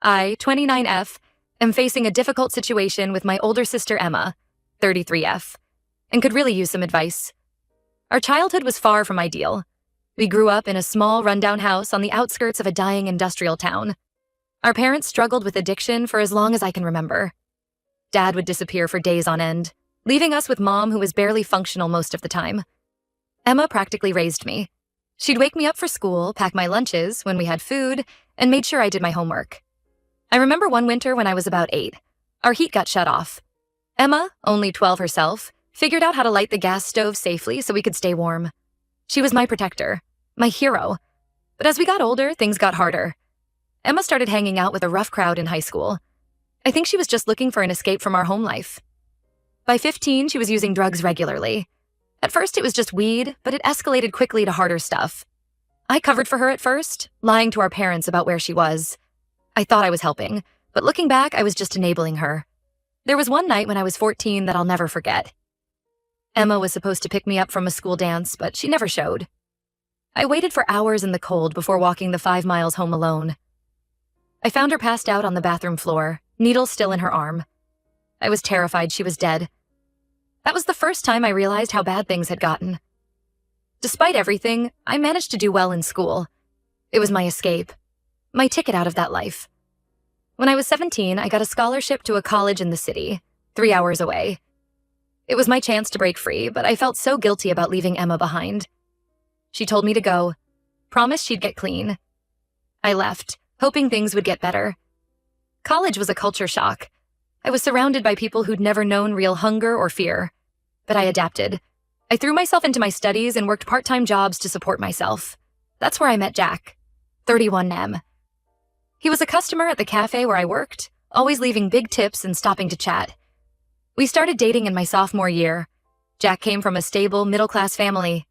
I, 29F, am facing a difficult situation with my older sister Emma, 33F, and could really use some advice. Our childhood was far from ideal. We grew up in a small, rundown house on the outskirts of a dying industrial town. Our parents struggled with addiction for as long as I can remember. Dad would disappear for days on end, leaving us with Mom, who was barely functional most of the time. Emma practically raised me. She'd wake me up for school, pack my lunches when we had food, and made sure I did my homework. I remember one winter when I was about 8. Our heat got shut off. Emma, only 12 herself, figured out how to light the gas stove safely so we could stay warm. She was my protector, my hero. But as we got older, things got harder. Emma started hanging out with a rough crowd in high school. I think she was just looking for an escape from our home life. By 15, she was using drugs regularly. At first, it was just weed, but it escalated quickly to harder stuff. I covered for her at first, lying to our parents about where she was. I thought I was helping, but looking back, I was just enabling her. There was one night when I was 14 that I'll never forget. Emma was supposed to pick me up from a school dance, but she never showed. I waited for hours in the cold before walking the 5 miles home alone. I found her passed out on the bathroom floor, needle still in her arm. I was terrified she was dead. That was the first time I realized how bad things had gotten. Despite everything, I managed to do well in school. It was my escape, my ticket out of that life. When I was 17, I got a scholarship to a college in the city, 3 hours away. It was my chance to break free, but I felt so guilty about leaving Emma behind. She told me to go, promised she'd get clean. I left, hoping things would get better. College was a culture shock. I was surrounded by people who'd never known real hunger or fear. But I adapted. I threw myself into my studies and worked part-time jobs to support myself. That's where I met Jack, 31M. He was a customer at the cafe where I worked, always leaving big tips and stopping to chat. We started dating in my sophomore year. Jack came from a stable, middle-class family.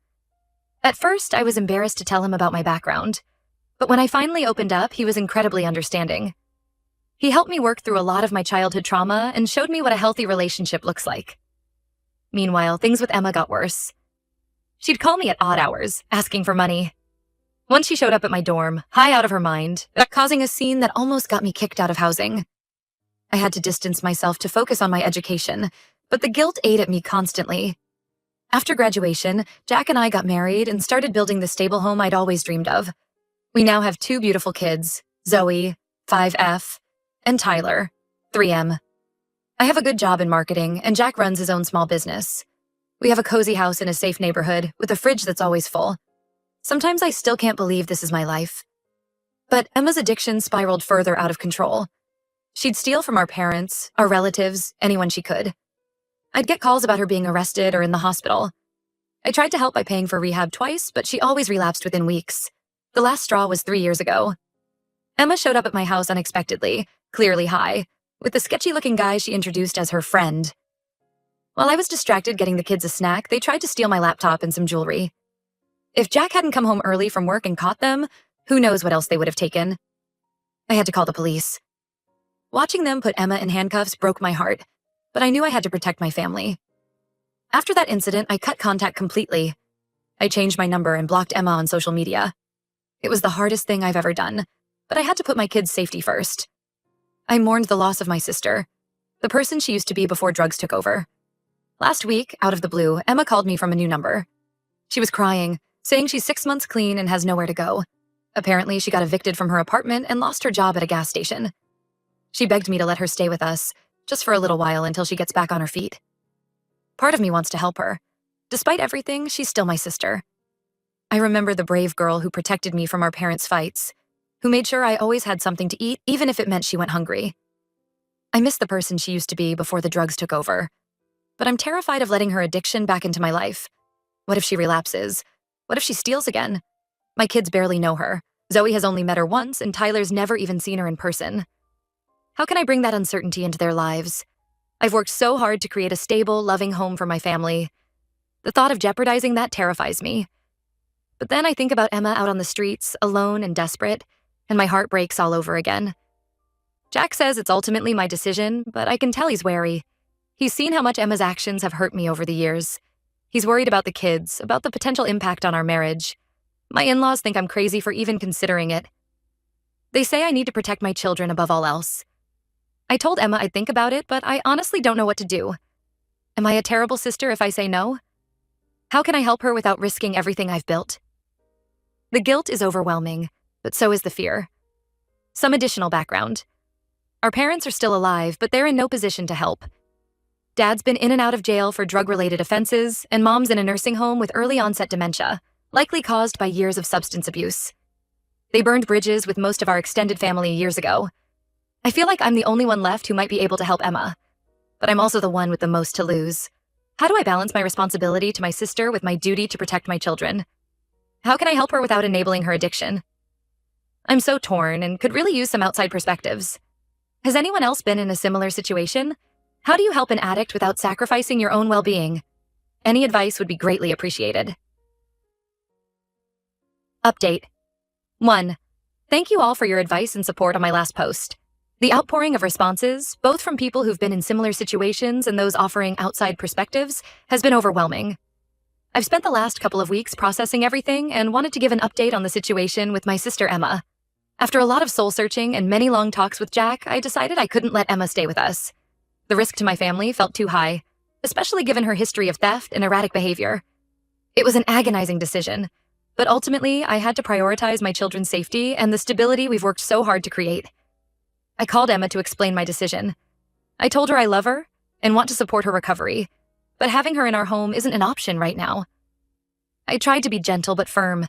At first, I was embarrassed to tell him about my background. But when I finally opened up, he was incredibly understanding. He helped me work through a lot of my childhood trauma and showed me what a healthy relationship looks like. Meanwhile, things with Emma got worse. She'd call me at odd hours, asking for money. Once she showed up at my dorm, high out of her mind, causing a scene that almost got me kicked out of housing. I had to distance myself to focus on my education, but the guilt ate at me constantly. After graduation, Jack and I got married and started building the stable home I'd always dreamed of. We now have 2 beautiful kids, Zoe, 5F, and Tyler, 3M. I have a good job in marketing, and Jack runs his own small business. We have a cozy house in a safe neighborhood with a fridge that's always full. Sometimes I still can't believe this is my life. But Emma's addiction spiraled further out of control. She'd steal from our parents, our relatives, anyone she could. I'd get calls about her being arrested or in the hospital. I tried to help by paying for rehab twice, but she always relapsed within weeks. The last straw was 3 years ago. Emma showed up at my house unexpectedly, clearly high, with the sketchy-looking guy she introduced as her friend. While I was distracted getting the kids a snack, they tried to steal my laptop and some jewelry. If Jack hadn't come home early from work and caught them, who knows what else they would have taken. I had to call the police. Watching them put Emma in handcuffs broke my heart, but I knew I had to protect my family. After that incident, I cut contact completely. I changed my number and blocked Emma on social media. It was the hardest thing I've ever done, but I had to put my kids' safety first. I mourned the loss of my sister, the person she used to be before drugs took over. Last week, out of the blue, Emma called me from a new number. She was crying, saying she's 6 months clean and has nowhere to go. Apparently, she got evicted from her apartment and lost her job at a gas station. She begged me to let her stay with us, just for a little while until she gets back on her feet. Part of me wants to help her. Despite everything, she's still my sister. I remember the brave girl who protected me from our parents' fights, who made sure I always had something to eat, even if it meant she went hungry. I miss the person she used to be before the drugs took over. But I'm terrified of letting her addiction back into my life. What if she relapses? What if she steals again? My kids barely know her. Zoe has only met her once, and Tyler's never even seen her in person. How can I bring that uncertainty into their lives? I've worked so hard to create a stable, loving home for my family. The thought of jeopardizing that terrifies me. But then I think about Emma out on the streets, alone and desperate, and my heart breaks all over again. Jack says it's ultimately my decision, but I can tell he's wary. He's seen how much Emma's actions have hurt me over the years. He's worried about the kids, about the potential impact on our marriage. My in-laws think I'm crazy for even considering it. They say I need to protect my children above all else. I told Emma I'd think about it, but I honestly don't know what to do. Am I a terrible sister if I say no? How can I help her without risking everything I've built? The guilt is overwhelming, but so is the fear. Some additional background. Our parents are still alive, but they're in no position to help. Dad's been in and out of jail for drug-related offenses, and Mom's in a nursing home with early-onset dementia, likely caused by years of substance abuse. They burned bridges with most of our extended family years ago. I feel like I'm the only one left who might be able to help Emma, but I'm also the one with the most to lose. How do I balance my responsibility to my sister with my duty to protect my children? How can I help her without enabling her addiction? I'm so torn and could really use some outside perspectives. Has anyone else been in a similar situation? How do you help an addict without sacrificing your own well-being? Any advice would be greatly appreciated. Update. 1. Thank you all for your advice and support on my last post. The outpouring of responses, both from people who've been in similar situations and those offering outside perspectives, has been overwhelming. I've spent the last couple of weeks processing everything and wanted to give an update on the situation with my sister Emma. After a lot of soul-searching and many long talks with Jack, I decided I couldn't let Emma stay with us. The risk to my family felt too high, especially given her history of theft and erratic behavior. It was an agonizing decision, but ultimately I had to prioritize my children's safety and the stability we've worked so hard to create. I called Emma to explain my decision. I told her I love her and want to support her recovery, but having her in our home isn't an option right now. I tried to be gentle but firm,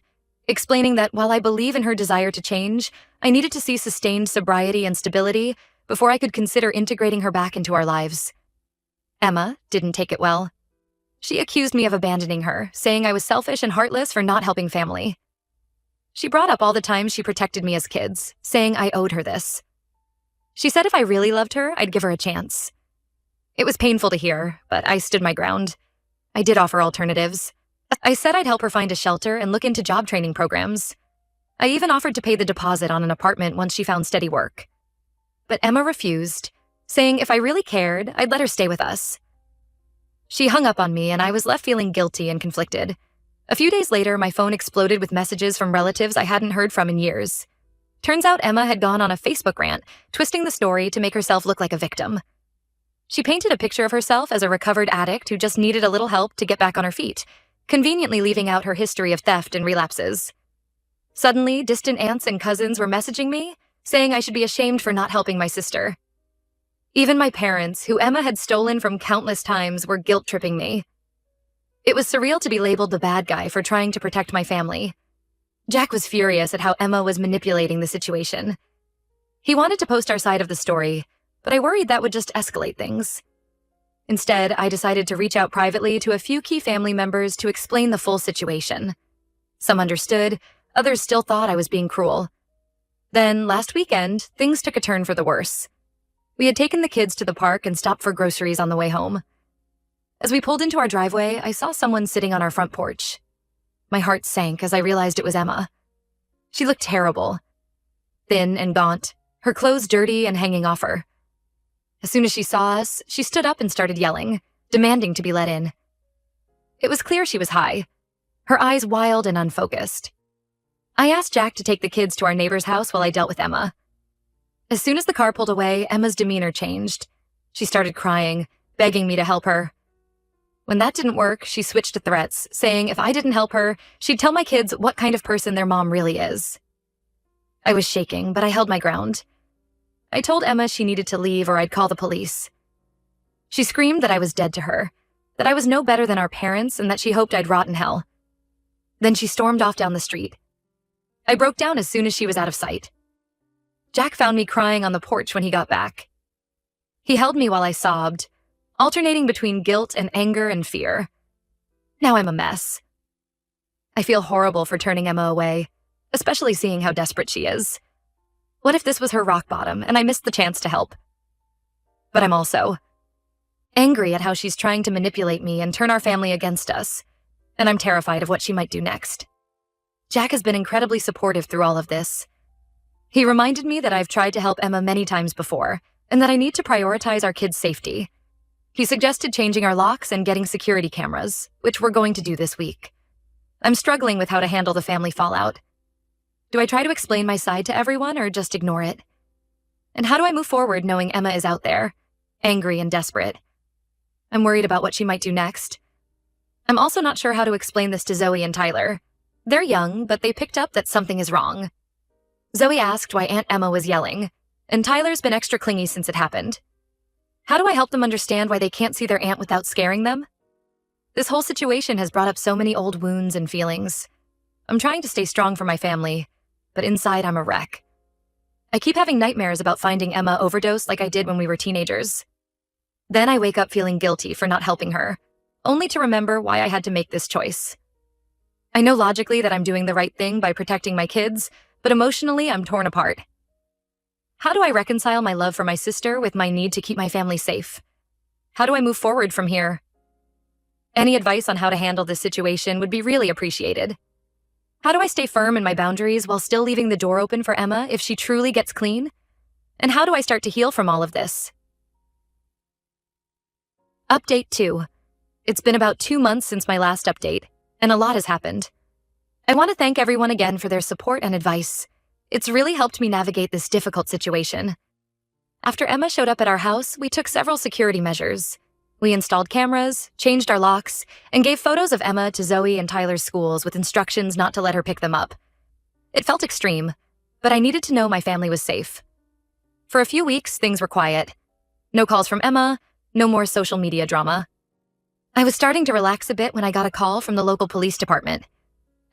explaining that while I believe in her desire to change, I needed to see sustained sobriety and stability before I could consider integrating her back into our lives. Emma didn't take it well. She accused me of abandoning her, saying I was selfish and heartless for not helping family. She brought up all the times she protected me as kids, saying I owed her this. She said if I really loved her, I'd give her a chance. It was painful to hear, but I stood my ground. I did offer alternatives. I said I'd help her find a shelter and look into job training programs. I even offered to pay the deposit on an apartment once she found steady work. But Emma refused, saying if I really cared, I'd let her stay with us. She hung up on me and I was left feeling guilty and conflicted. A few days later, my phone exploded with messages from relatives I hadn't heard from in years. Turns out Emma had gone on a Facebook rant, twisting the story to make herself look like a victim. She painted a picture of herself as a recovered addict who just needed a little help to get back on her feet, conveniently leaving out her history of theft and relapses. Suddenly, distant aunts and cousins were messaging me, saying I should be ashamed for not helping my sister. Even my parents, who Emma had stolen from countless times, were guilt-tripping me. It was surreal to be labeled the bad guy for trying to protect my family. Jack was furious at how Emma was manipulating the situation. He wanted to post our side of the story, but I worried that would just escalate things. Instead, I decided to reach out privately to a few key family members to explain the full situation. Some understood, others still thought I was being cruel. Then, last weekend, things took a turn for the worse. We had taken the kids to the park and stopped for groceries on the way home. As we pulled into our driveway, I saw someone sitting on our front porch. My heart sank as I realized it was Emma. She looked terrible. Thin and gaunt, her clothes dirty and hanging off her. As soon as she saw us, she stood up and started yelling, demanding to be let in. It was clear she was high, her eyes wild and unfocused. I asked Jack to take the kids to our neighbor's house while I dealt with Emma. As soon as the car pulled away, Emma's demeanor changed. She started crying, begging me to help her. When that didn't work, she switched to threats, saying if I didn't help her, she'd tell my kids what kind of person their mom really is. I was shaking, but I held my ground. I told Emma she needed to leave or I'd call the police. She screamed that I was dead to her, that I was no better than our parents, and that she hoped I'd rot in hell. Then she stormed off down the street. I broke down as soon as she was out of sight. Jack found me crying on the porch when he got back. He held me while I sobbed, alternating between guilt and anger and fear. Now I'm a mess. I feel horrible for turning Emma away, especially seeing how desperate she is. What if this was her rock bottom and I missed the chance to help? But I'm also angry at how she's trying to manipulate me and turn our family against us, and I'm terrified of what she might do next. Jack has been incredibly supportive through all of this. He reminded me that I've tried to help Emma many times before, and that I need to prioritize our kids' safety. He suggested changing our locks and getting security cameras, which we're going to do this week. I'm struggling with how to handle the family fallout. Do I try to explain my side to everyone or just ignore it? And how do I move forward knowing Emma is out there, angry and desperate? I'm worried about what she might do next. I'm also not sure how to explain this to Zoe and Tyler. They're young, but they picked up that something is wrong. Zoe asked why Aunt Emma was yelling, and Tyler's been extra clingy since it happened. How do I help them understand why they can't see their aunt without scaring them? This whole situation has brought up so many old wounds and feelings. I'm trying to stay strong for my family, but inside I'm a wreck. I keep having nightmares about finding Emma overdosed like I did when we were teenagers. Then I wake up feeling guilty for not helping her, only to remember why I had to make this choice. I know logically that I'm doing the right thing by protecting my kids, but emotionally I'm torn apart. How do I reconcile my love for my sister with my need to keep my family safe? How do I move forward from here? Any advice on how to handle this situation would be really appreciated. How do I stay firm in my boundaries while still leaving the door open for Emma if she truly gets clean? And how do I start to heal from all of this? Update 2. It's been about 2 months since my last update, and a lot has happened. I want to thank everyone again for their support and advice. It's really helped me navigate this difficult situation. After Emma showed up at our house, we took several security measures. We installed cameras, changed our locks, and gave photos of Emma to Zoe and Tyler's schools with instructions not to let her pick them up. It felt extreme, but I needed to know my family was safe. For a few weeks, things were quiet. No calls from Emma, no more social media drama. I was starting to relax a bit when I got a call from the local police department.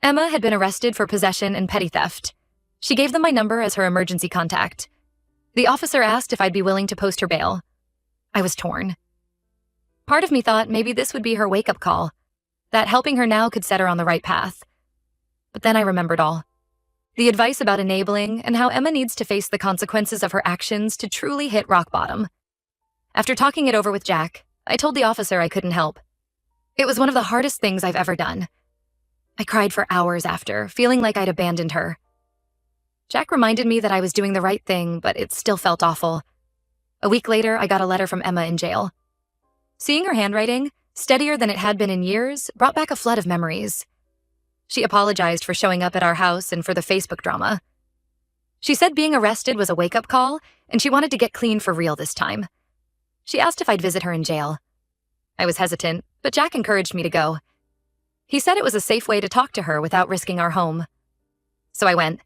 Emma had been arrested for possession and petty theft. She gave them my number as her emergency contact. The officer asked if I'd be willing to post her bail. I was torn. Part of me thought maybe this would be her wake-up call, that helping her now could set her on the right path. But then I remembered all. The advice about enabling and how Emma needs to face the consequences of her actions to truly hit rock bottom. After talking it over with Jack, I told the officer I couldn't help. It was one of the hardest things I've ever done. I cried for hours after, feeling like I'd abandoned her. Jack reminded me that I was doing the right thing, but it still felt awful. A week later, I got a letter from Emma in jail. Seeing her handwriting, steadier than it had been in years, brought back a flood of memories. She apologized for showing up at our house and for the Facebook drama. She said being arrested was a wake-up call, and she wanted to get clean for real this time. She asked if I'd visit her in jail. I was hesitant, but Jack encouraged me to go. He said it was a safe way to talk to her without risking our home. So I went.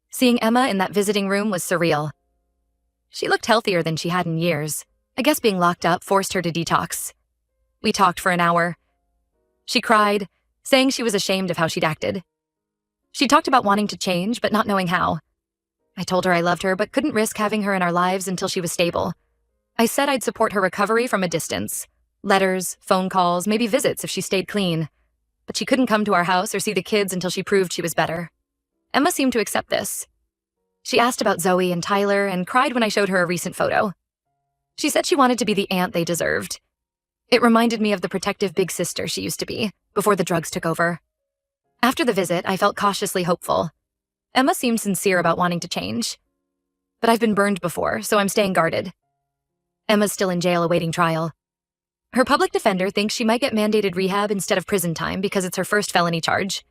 Seeing Emma in that visiting room was surreal. She looked healthier than she had in years. I guess being locked up forced her to detox. We talked for an hour. She cried, saying she was ashamed of how she'd acted. She talked about wanting to change, but not knowing how. I told her I loved her, but couldn't risk having her in our lives until she was stable. I said I'd support her recovery from a distance. Letters, phone calls, maybe visits if she stayed clean. But she couldn't come to our house or see the kids until she proved she was better. Emma seemed to accept this. She asked about Zoe and Tyler and cried when I showed her a recent photo. She said she wanted to be the aunt they deserved. It reminded me of the protective big sister she used to be, before the drugs took over. After the visit, I felt cautiously hopeful. Emma seemed sincere about wanting to change. But I've been burned before, so I'm staying guarded. Emma's still in jail awaiting trial. Her public defender thinks she might get mandated rehab instead of prison time because it's her first felony charge.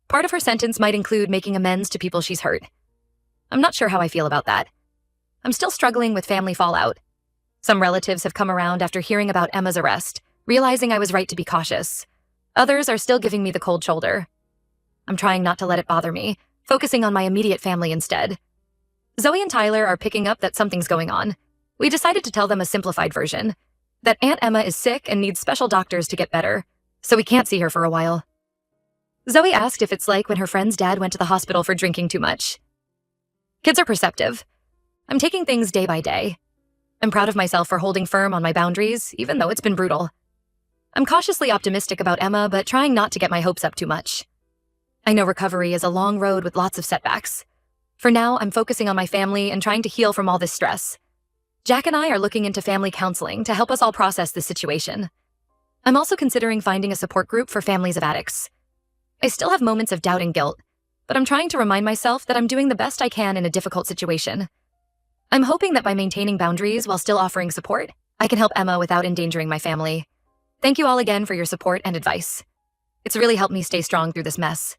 Part of her sentence might include making amends to people she's hurt. I'm not sure how I feel about that. I'm still struggling with family fallout. Some relatives have come around after hearing about Emma's arrest, realizing I was right to be cautious. Others are still giving me the cold shoulder. I'm trying not to let it bother me, focusing on my immediate family instead. Zoe and Tyler are picking up that something's going on. We decided to tell them a simplified version, that Aunt Emma is sick and needs special doctors to get better, so we can't see her for a while. Zoe asked if it's like when her friend's dad went to the hospital for drinking too much. Kids are perceptive. I'm taking things day by day. I'm proud of myself for holding firm on my boundaries, even though it's been brutal. I'm cautiously optimistic about Emma, but trying not to get my hopes up too much. I know recovery is a long road with lots of setbacks. For now, I'm focusing on my family and trying to heal from all this stress. Jack and I are looking into family counseling to help us all process this situation. I'm also considering finding a support group for families of addicts. I still have moments of doubt and guilt, but I'm trying to remind myself that I'm doing the best I can in a difficult situation. I'm hoping that by maintaining boundaries while still offering support, I can help Emma without endangering my family. Thank you all again for your support and advice. It's really helped me stay strong through this mess.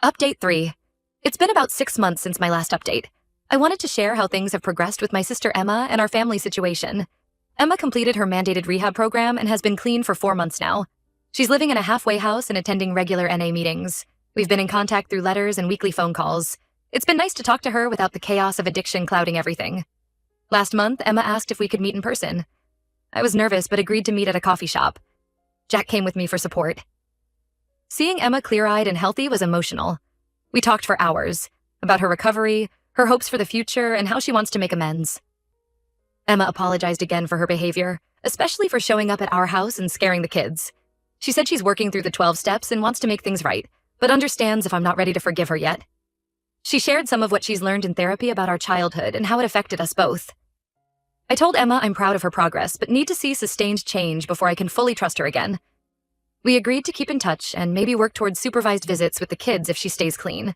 Update 3. It's been about 6 months since my last update. I wanted to share how things have progressed with my sister Emma and our family situation. Emma completed her mandated rehab program and has been clean for 4 months now. She's living in a halfway house and attending regular NA meetings. We've been in contact through letters and weekly phone calls. It's been nice to talk to her without the chaos of addiction clouding everything. Last month, Emma asked if we could meet in person. I was nervous but agreed to meet at a coffee shop. Jack came with me for support. Seeing Emma clear-eyed and healthy was emotional. We talked for hours about her recovery, her hopes for the future, and how she wants to make amends. Emma apologized again for her behavior, especially for showing up at our house and scaring the kids. She said she's working through the 12 steps and wants to make things right, but understands if I'm not ready to forgive her yet. She shared some of what she's learned in therapy about our childhood and how it affected us both. I told Emma I'm proud of her progress, but need to see sustained change before I can fully trust her again. We agreed to keep in touch and maybe work towards supervised visits with the kids if she stays clean.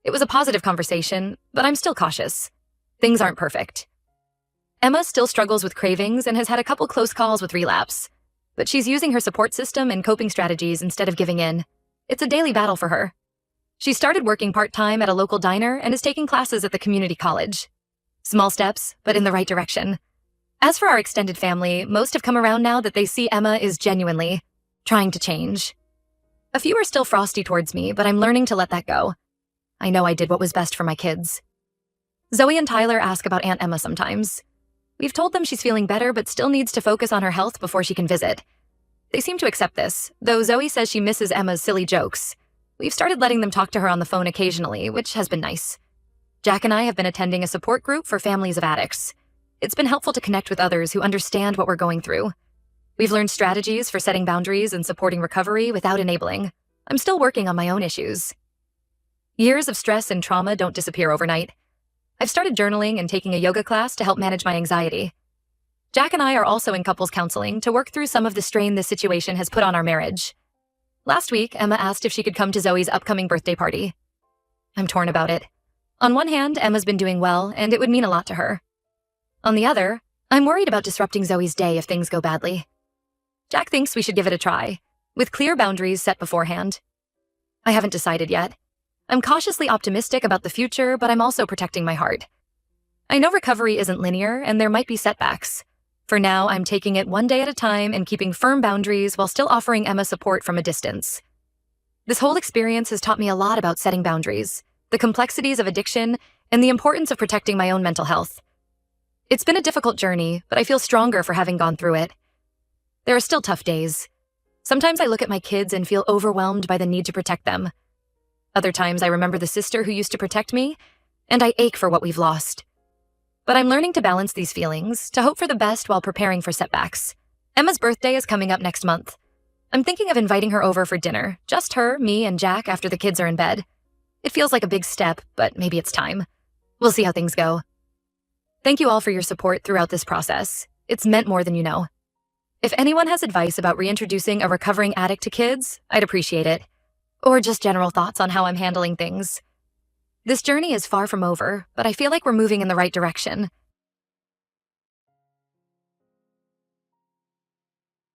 It was a positive conversation, but I'm still cautious. Things aren't perfect. Emma still struggles with cravings and has had a couple close calls with relapse, but she's using her support system and coping strategies instead of giving in. It's a daily battle for her. She started working part-time at a local diner and is taking classes at the community college. Small steps, but in the right direction. As for our extended family, most have come around now that they see Emma is genuinely trying to change. A few are still frosty towards me, but I'm learning to let that go. I know I did what was best for my kids. Zoe and Tyler ask about Aunt Emma sometimes. We've told them she's feeling better but still needs to focus on her health before she can visit. They seem to accept this, though Zoe says she misses Emma's silly jokes. We've started letting them talk to her on the phone occasionally, which has been nice. Jack and I have been attending a support group for families of addicts. It's been helpful to connect with others who understand what we're going through. We've learned strategies for setting boundaries and supporting recovery without enabling. I'm still working on my own issues. Years of stress and trauma don't disappear overnight. I've started journaling and taking a yoga class to help manage my anxiety. Jack and I are also in couples counseling to work through some of the strain this situation has put on our marriage. Last week, Emma asked if she could come to Zoe's upcoming birthday party. I'm torn about it. On one hand, Emma's been doing well, and it would mean a lot to her. On the other, I'm worried about disrupting Zoe's day if things go badly. Jack thinks we should give it a try, with clear boundaries set beforehand. I haven't decided yet. I'm cautiously optimistic about the future, but I'm also protecting my heart. I know recovery isn't linear, and there might be setbacks. For now, I'm taking it one day at a time and keeping firm boundaries while still offering Emma support from a distance. This whole experience has taught me a lot about setting boundaries, the complexities of addiction, and the importance of protecting my own mental health. It's been a difficult journey, but I feel stronger for having gone through it. There are still tough days. Sometimes I look at my kids and feel overwhelmed by the need to protect them. Other times I remember the sister who used to protect me, and I ache for what we've lost. But I'm learning to balance these feelings, to hope for the best while preparing for setbacks. Emma's birthday is coming up next month. I'm thinking of inviting her over for dinner, just her, me, and Jack after the kids are in bed. It feels like a big step, but maybe it's time. We'll see how things go. Thank you all for your support throughout this process. It's meant more than you know. If anyone has advice about reintroducing a recovering addict to kids, I'd appreciate it. Or just general thoughts on how I'm handling things. This journey is far from over, but I feel like we're moving in the right direction.